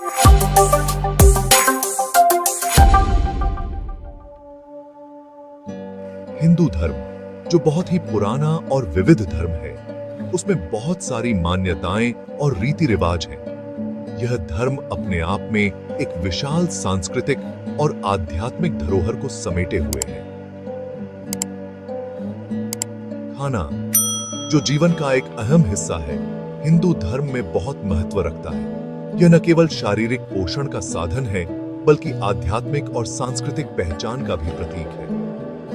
हिंदू धर्म, जो बहुत ही पुराना और विविध धर्म है, उसमें बहुत सारी मान्यताएं और रीति रिवाज हैं। यह धर्म अपने आप में एक विशाल सांस्कृतिक और आध्यात्मिक धरोहर को समेटे हुए है। खाना, जो जीवन का एक अहम हिस्सा है, हिंदू धर्म में बहुत महत्व रखता है। यह न केवल शारीरिक पोषण का साधन है, बल्कि आध्यात्मिक और सांस्कृतिक पहचान का भी प्रतीक है।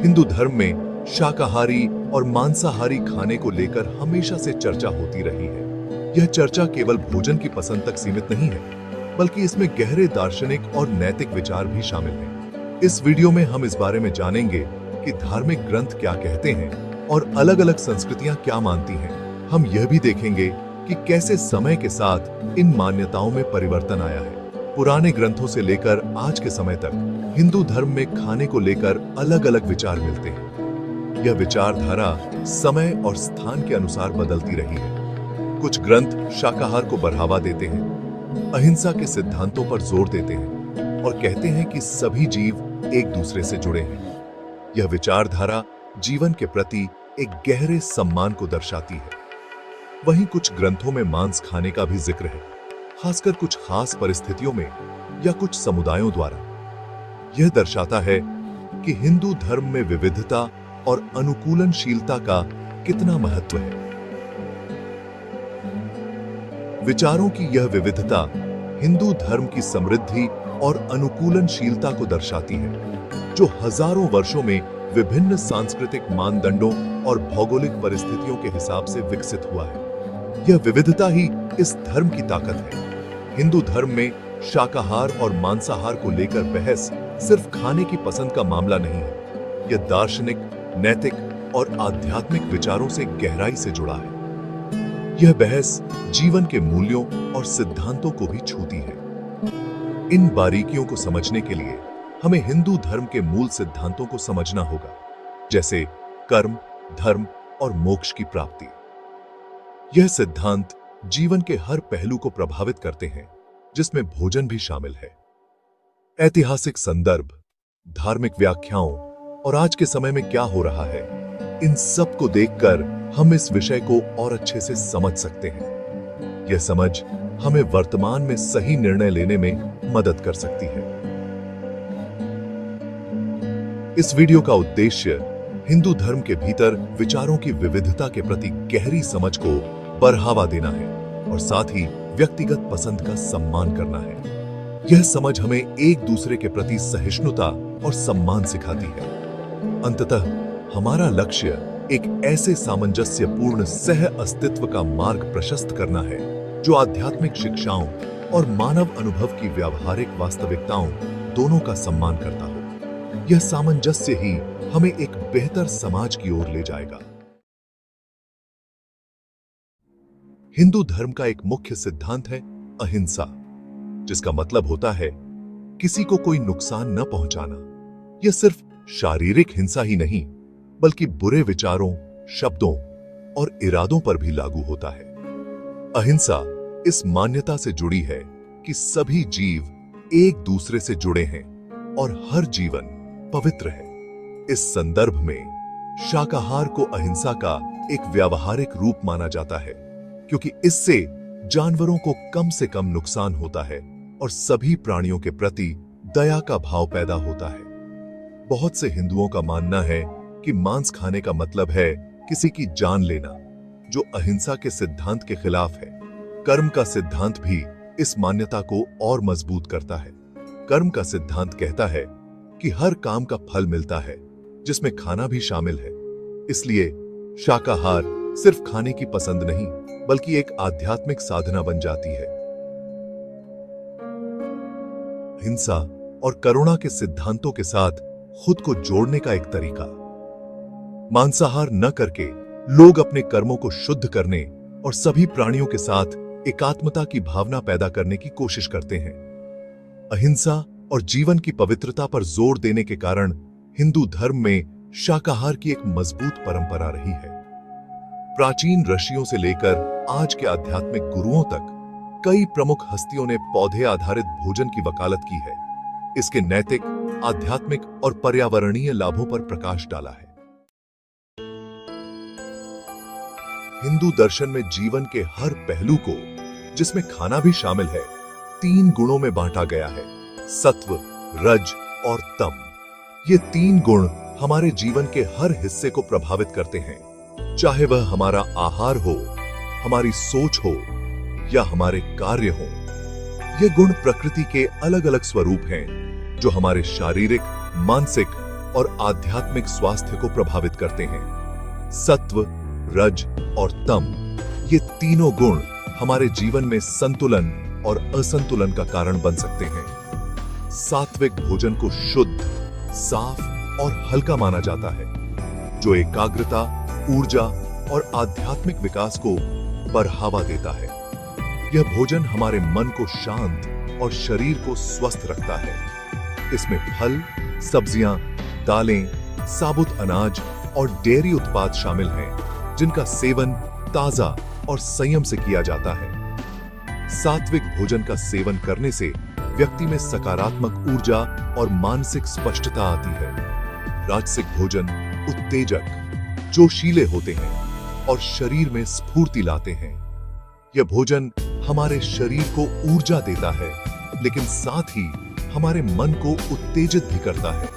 हिंदू धर्म में शाकाहारी और मांसाहारी खाने को लेकर हमेशा से चर्चा होती रही है। यह चर्चा केवल भोजन की पसंद तक सीमित नहीं है, बल्कि इसमें गहरे दार्शनिक और नैतिक विचार भी शामिल हैं। इस वीडियो में हम इस बारे में जानेंगे कि धार्मिक ग्रंथ क्या कहते हैं और अलग-अलग संस्कृतियां क्या मानती हैं। हम यह भी देखेंगे कि कैसे समय के साथ इन मान्यताओं में परिवर्तन आया है। पुराने ग्रंथों से लेकर आज के समय तक हिंदू धर्म में खाने को लेकर अलग-अलग विचार मिलते हैं। यह विचारधारा समय और स्थान के अनुसार बदलती रही है। कुछ ग्रंथ शाकाहार को बढ़ावा देते हैं, अहिंसा के सिद्धांतों पर जोर देते हैं और कहते हैं कि सभी जीव एक दूसरे से जुड़े हैं। यह विचारधारा जीवन के प्रति एक गहरे सम्मान को दर्शाती है। वहीं कुछ ग्रंथों में मांस खाने का भी जिक्र है, खासकर कुछ खास परिस्थितियों में या कुछ समुदायों द्वारा। यह दर्शाता है कि हिंदू धर्म में विविधता और अनुकूलनशीलता का कितना महत्व है। विचारों की यह विविधता हिंदू धर्म की समृद्धि और अनुकूलनशीलता को दर्शाती है, जो हजारों वर्षों में विभिन्न सांस्कृतिक मानदंडों और भौगोलिक परिस्थितियों के हिसाब से विकसित हुआ है। यह विविधता ही इस धर्म की ताकत है। हिंदू धर्म में शाकाहार और मांसाहार को लेकर बहस सिर्फ खाने की पसंद का मामला नहीं है। यह दार्शनिक, नैतिक और आध्यात्मिक विचारों से गहराई से जुड़ा है। यह बहस जीवन के मूल्यों और सिद्धांतों को भी छूती है। इन बारीकियों को समझने के लिए हमें हिंदू धर्म के मूल सिद्धांतों को समझना होगा, जैसे कर्म, धर्म और मोक्ष की प्राप्ति। यह सिद्धांत जीवन के हर पहलू को प्रभावित करते हैं, जिसमें भोजन भी शामिल है। ऐतिहासिक संदर्भ, धार्मिक व्याख्याओं और आज के समय में क्या हो रहा है, इन सब को देखकर हम इस विषय को और अच्छे से समझ सकते हैं। यह समझ हमें वर्तमान में सही निर्णय लेने में मदद कर सकती है। इस वीडियो का उद्देश्य हिंदू धर्म के भीतर विचारों की विविधता के प्रति गहरी समझ को बढ़ावा देना है और साथ ही व्यक्तिगत पसंद का सम्मान करना है। यह समझ हमें एक दूसरे के प्रति सहिष्णुता और सम्मान सिखाती है। अंततः हमारा लक्ष्य एक ऐसे सामंजस्यपूर्ण सह अस्तित्व का मार्ग प्रशस्त करना है, जो आध्यात्मिक शिक्षाओं और मानव अनुभव की व्यावहारिक वास्तविकताओं दोनों का सम्मान करता हो। यह सामंजस्य ही हमें एक बेहतर समाज की ओर ले जाएगा। हिंदू धर्म का एक मुख्य सिद्धांत है अहिंसा, जिसका मतलब होता है किसी को कोई नुकसान न पहुंचाना। यह सिर्फ शारीरिक हिंसा ही नहीं, बल्कि बुरे विचारों, शब्दों और इरादों पर भी लागू होता है। अहिंसा इस मान्यता से जुड़ी है कि सभी जीव एक दूसरे से जुड़े हैं और हर जीवन पवित्र है। इस संदर्भ में शाकाहार को अहिंसा का एक व्यावहारिक रूप माना जाता है, क्योंकि इससे जानवरों को कम से कम नुकसान होता है और सभी प्राणियों के प्रति दया का भाव पैदा होता है। बहुत से हिंदुओं का मानना है कि मांस खाने का मतलब है किसी की जान लेना, जो अहिंसा के सिद्धांत के खिलाफ है। कर्म का सिद्धांत भी इस मान्यता को और मजबूत करता है। कर्म का सिद्धांत कहता है कि हर काम का फल मिलता है, जिसमें खाना भी शामिल है। इसलिए शाकाहार सिर्फ खाने की पसंद नहीं, बल्कि एक आध्यात्मिक साधना बन जाती है। हिंसा और करुणा के सिद्धांतों के साथ खुद को जोड़ने का एक तरीका। मांसाहार न करके लोग अपने कर्मों को शुद्ध करने और सभी प्राणियों के साथ एकात्मता की भावना पैदा करने की कोशिश करते हैं। अहिंसा और जीवन की पवित्रता पर जोर देने के कारण हिंदू धर्म में शाकाहार की एक मजबूत परंपरा रही है। प्राचीन ऋषियों से लेकर आज के आध्यात्मिक गुरुओं तक कई प्रमुख हस्तियों ने पौधे आधारित भोजन की वकालत की है, इसके नैतिक, आध्यात्मिक और पर्यावरणीय लाभों पर प्रकाश डाला है। हिंदू दर्शन में जीवन के हर पहलू को, जिसमें खाना भी शामिल है, 3 गुणों में बांटा गया है: सत्व, रज और तम। ये 3 गुण हमारे जीवन के हर हिस्से को प्रभावित करते हैं, चाहे वह हमारा आहार हो, हमारी सोच हो या हमारे कार्य हो। ये गुण प्रकृति के अलग अलग स्वरूप हैं जो हमारे शारीरिक, मानसिक और आध्यात्मिक स्वास्थ्य को प्रभावित करते हैं। सत्व, रज और तम, ये तीनों गुण हमारे जीवन में संतुलन और असंतुलन का कारण बन सकते हैं। सात्विक भोजन को शुद्ध, साफ और हल्का माना जाता है, जो एकाग्रता, ऊर्जा और आध्यात्मिक विकास को बढ़ावा देता है। यह भोजन हमारे मन को शांत और शरीर को स्वस्थ रखता है। इसमें फल, सब्जियां, दालें, साबुत अनाज और डेयरी उत्पाद शामिल हैं, जिनका सेवन ताजा और संयम से किया जाता है। सात्विक भोजन का सेवन करने से व्यक्ति में सकारात्मक ऊर्जा और मानसिक स्पष्टता आती है। राजसिक भोजन उत्तेजक, जोशीले होते हैं और शरीर में स्फूर्ति लाते हैं। यह भोजन हमारे शरीर को ऊर्जा देता है, लेकिन साथ ही हमारे मन को उत्तेजित भी करता है।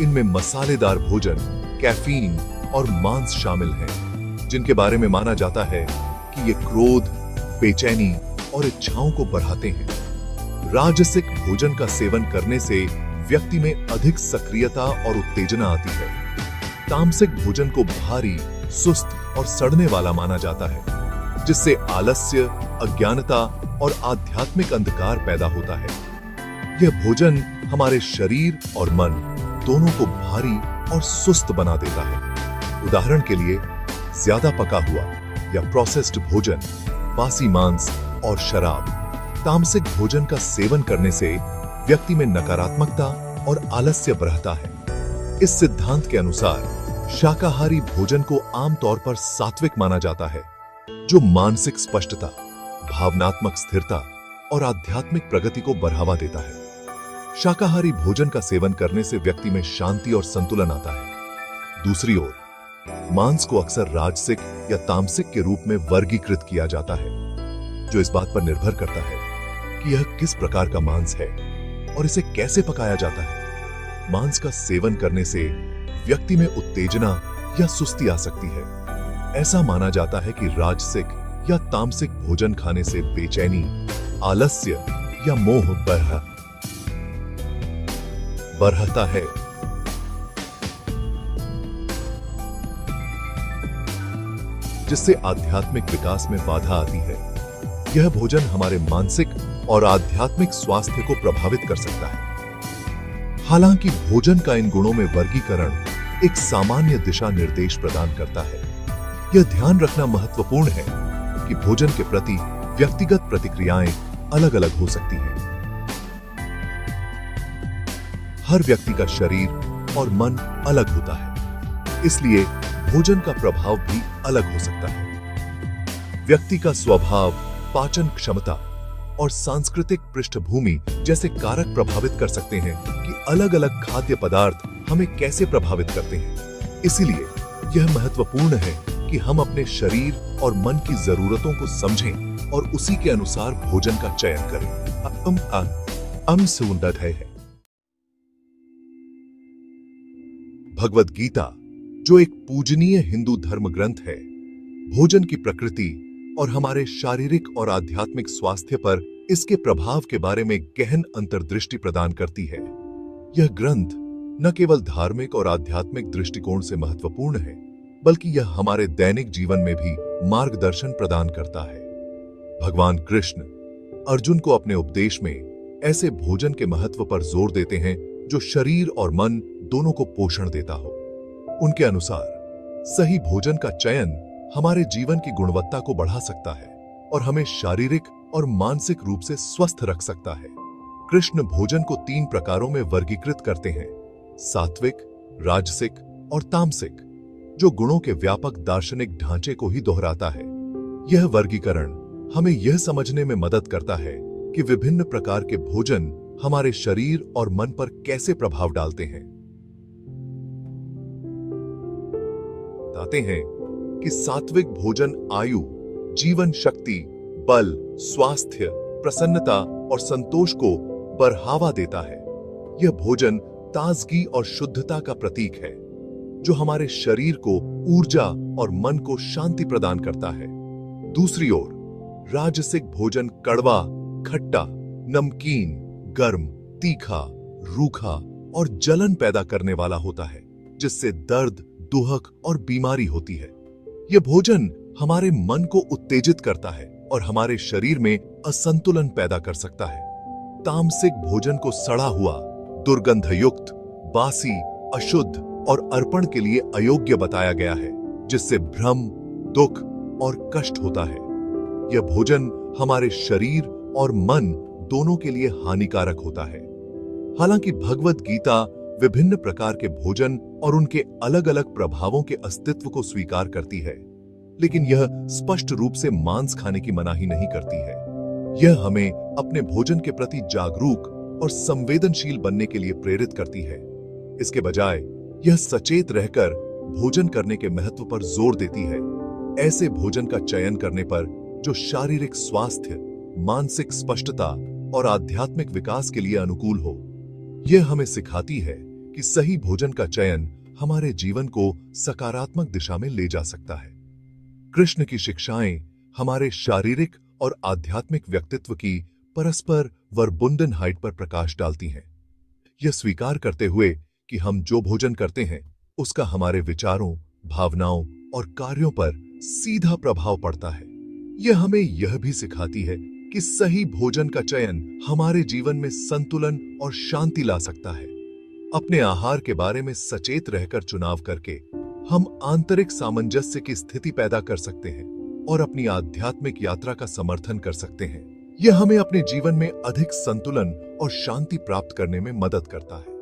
इनमें मसालेदार भोजन, कैफीन और मांस शामिल हैं, जिनके बारे में माना जाता है कि ये क्रोध, बेचैनी और इच्छाओं को बढ़ाते हैं। राजसिक भोजन का सेवन करने से व्यक्ति में अधिक सक्रियता और उत्तेजना आती है। तामसिक भोजन को भारी, सुस्त और सड़ने वाला माना जाता है, जिससे आलस्य, अज्ञानता और आध्यात्मिक अंधकार पैदा होता है। यह भोजन हमारे शरीर और मन दोनों को भारी और सुस्त बना देता है। उदाहरण के लिए, ज्यादा पका हुआ या प्रोसेस्ड भोजन, बासी मांस और शराब। तामसिक भोजन का सेवन करने से व्यक्ति में नकारात्मकता और आलस्य बढ़ता है। इस सिद्धांत के अनुसार शाकाहारी भोजन को आमतौर पर सात्विक माना जाता है, जो मानसिक स्पष्टता, भावनात्मक स्थिरता और आध्यात्मिक प्रगति को बढ़ावा देता है। शाकाहारी भोजन का सेवन करने से व्यक्ति में शांति और संतुलन आता है। दूसरी ओर, मांस को अक्सर राजसिक या तामसिक के रूप में वर्गीकृत किया जाता है, जो इस बात पर निर्भर करता है कि यह किस प्रकार का मांस है और इसे कैसे पकाया जाता है। मांस का सेवन करने से व्यक्ति में उत्तेजना या सुस्ती आ सकती है। ऐसा माना जाता है कि राजसिक या तामसिक भोजन खाने से बेचैनी, आलस्य या मोह बढ़ता है। जिससे आध्यात्मिक विकास में बाधा आती है। यह भोजन हमारे मानसिक और आध्यात्मिक स्वास्थ्य को प्रभावित कर सकता है। हालांकि भोजन का इन गुणों में वर्गीकरण एक सामान्य दिशा निर्देश प्रदान करता है। यह ध्यान रखना महत्वपूर्ण है कि भोजन के प्रति व्यक्तिगत प्रतिक्रियाएं अलग अलग हो सकती हैं। हर व्यक्ति का शरीर और मन अलग होता है, इसलिए भोजन का प्रभाव भी अलग हो सकता है। व्यक्ति का स्वभाव, पाचन क्षमता और सांस्कृतिक पृष्ठभूमि जैसे कारक प्रभावित कर सकते हैं कि अलग अलग खाद्य पदार्थ हमें कैसे प्रभावित करते हैं। इसीलिए यह महत्वपूर्ण है कि हम अपने शरीर और मन की जरूरतों को समझें और उसी के अनुसार भोजन का चयन करें। भगवद गीता, जो एक पूजनीय हिंदू धर्म ग्रंथ है, भोजन की प्रकृति और हमारे शारीरिक और आध्यात्मिक स्वास्थ्य पर इसके प्रभाव के बारे में गहन अंतर्दृष्टि प्रदान करती है। यह ग्रंथ न केवल धार्मिक और आध्यात्मिक दृष्टिकोण से महत्वपूर्ण है, बल्कि यह हमारे दैनिक जीवन में भी मार्गदर्शन प्रदान करता है। भगवान कृष्ण अर्जुन को अपने उपदेश में ऐसे भोजन के महत्व पर जोर देते हैं जो शरीर और मन दोनों को पोषण देता हो। उनके अनुसार सही भोजन का चयन हमारे जीवन की गुणवत्ता को बढ़ा सकता है और हमें शारीरिक और मानसिक रूप से स्वस्थ रख सकता है। कृष्ण भोजन को 3 प्रकारों में वर्गीकृत करते हैं: सात्विक, राजसिक और तामसिक, जो गुणों के व्यापक दार्शनिक ढांचे को ही दोहराता है। यह वर्गीकरण हमें यह समझने में मदद करता है कि विभिन्न प्रकार के भोजन हमारे शरीर और मन पर कैसे प्रभाव डालते हैं। बताते हैं कि सात्विक भोजन आयु, जीवन शक्ति, बल, स्वास्थ्य, प्रसन्नता और संतोष को बढ़ावा देता है। यह भोजन ताजगी और शुद्धता का प्रतीक है, जो हमारे शरीर को ऊर्जा और मन को शांति प्रदान करता है। दूसरी ओर राजसिक भोजन कड़वा, खट्टा, नमकीन, गर्म, तीखा, रूखा और जलन पैदा करने वाला होता है, जिससे दर्द, दुहक और बीमारी होती है। यह भोजन हमारे मन को उत्तेजित करता है और हमारे शरीर में असंतुलन पैदा कर सकता है। तामसिक भोजन को सड़ा हुआ, दुर्गंधयुक्त, बासी, अशुद्ध और अर्पण के लिए अयोग्य बताया गया है, जिससे भ्रम, दुख और कष्ट होता है। यह भोजन हमारे शरीर और मन दोनों के लिए हानिकारक होता है। हालांकि भगवत गीता विभिन्न प्रकार के भोजन और उनके अलग अलग प्रभावों के अस्तित्व को स्वीकार करती है, लेकिन यह स्पष्ट रूप से मांस खाने की मनाही नहीं करती है। यह हमें अपने भोजन के प्रति जागरूक और संवेदनशील बनने के लिए प्रेरित करती है। इसके बजाय यह सचेत रहकर भोजन करने के महत्व पर जोर देती है, ऐसे भोजन का चयन करने पर जो शारीरिक स्वास्थ्य, मानसिक स्पष्टता और आध्यात्मिक विकास के लिए अनुकूल हो। यह हमें सिखाती है कि सही भोजन का चयन हमारे जीवन को सकारात्मक दिशा में ले जा सकता है। कृष्ण की शिक्षाएं हमारे शारीरिक और आध्यात्मिक व्यक्तित्व की परस्पर वर्बुंडनहाइट पर प्रकाश डालती हैं। यह स्वीकार करते हुए कि हम जो भोजन करते हैं उसका हमारे विचारों, भावनाओं और कार्यों पर सीधा प्रभाव पड़ता है। यह हमें यह भी सिखाती है कि सही भोजन का चयन हमारे जीवन में संतुलन और शांति ला सकता है। अपने आहार के बारे में सचेत रहकर चुनाव करके हम आंतरिक सामंजस्य की स्थिति पैदा कर सकते हैं और अपनी आध्यात्मिक यात्रा का समर्थन कर सकते हैं। यह हमें अपने जीवन में अधिक संतुलन और शांति प्राप्त करने में मदद करता है।